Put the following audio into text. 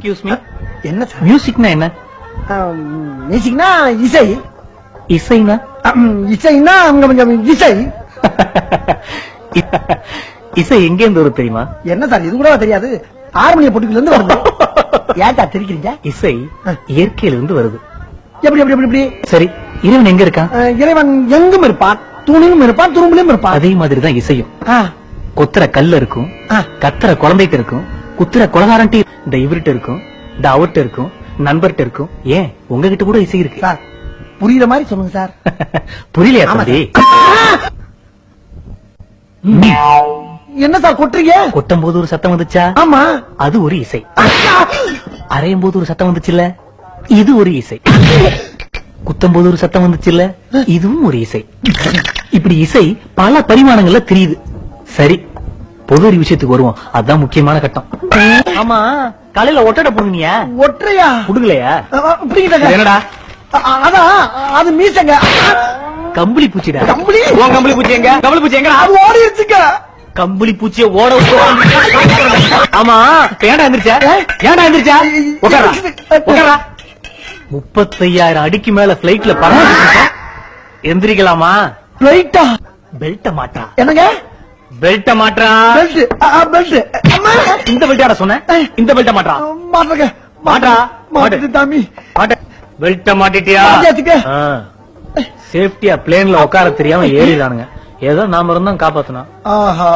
Excuse me, என்ன sir? மியூசிக்னா என்ன? மியூசிக்னா இசை. இசைனா? இசைன்னா கொஞ்சம் இசை. இசை எங்க இருந்து வருது தெரியுமா? என்ன சார் இது கூட தெரியாது? ஹார்மோனிய பொட்டுக்குல இருந்து வருது. ஏன்டா தெரிக்கிறீங்க? இசை இயற்கையில இருந்து வருது. எப்படி எப்படி எப்படி? சரி, இறைவன் எங்க இருக்கான்? இறைவன் எங்கும் இருப்பான், தூணிலும் இருப்பான், துரும்பிலும் இருப்பான். அதே மாதிரிதான் இசையும். கொத்துற கல்ல இருக்கும், கத்துற குழந்தைக்கு இருக்கும், குத்துற கொலகாரன்ட்டு இந்த இவர்கிட்ட இருக்கும், இந்த அவர்கிட்ட இருக்கும், நண்பர்கிட்ட இருக்கும். ஏன் உங்ககிட்ட கூட இசை இருக்கு சார். புரியுற மாதிரி சொல்லுங்க சார். புரியலையா தம்பி? என்ன சார் கொட்டுறீங்க? கொட்டும் போது ஒரு சத்தம் வந்துச்சா? ஆமா, அது ஒரு இசை. அரையும் போது ஒரு சத்தம் வந்துச்சுல்ல, இது ஒரு இசை. குத்தும் போது ஒரு சத்தம் வந்துச்சுல்ல, இதுவும் ஒரு இசை. இப்படி இசை பல பரிமாணங்கள்ல தெரியுது. சரி, பொது ஒரு விஷயத்துக்கு வருவோம். அதுதான் முக்கியமான கட்டம். ஆமா, காலையில ஒட்டடை புடுங்கிய? ஒற்றையா புடுங்கலையா? என்னடா? அதான் அது மீசங்க. கம்பளி பூச்சிடா. கம்பளி? உன் கம்பளி பூச்சி எங்க? கம்பளி பூச்சி எங்க? அது ஓடிடுச்சுங்க. கம்பளி பூச்சிய ஓட ஆமா, ஏன்டா எந்திரிச்சா? ஏன்டா எந்திரிச்சா? உட்காரா உட்காரா. 35,000 அடிக்கு மேல பிளைட்ல பறந்து எந்திரிக்கலாமா? பிளைட்டா? பெல்ட்ட மாட்டா. என்னங்க? பெல்ட்ட மாட்டா. Belt belt. இந்த பெல்ட்டாட சொன்னேன், இந்த பெல்ட்ட மாட்டா. மாட்டங்க. மாட்டா. மாட்டு தாமி. மாட்ட. பெல்ட்ட மாட்டிட்டியா? சேஃப்டியா பிளேன்ல உட்கார தெரியாம ஏறிதானுங்க. ஏதோ நாம இருந்தோம் காப்பாத்தணும். ஆஹா.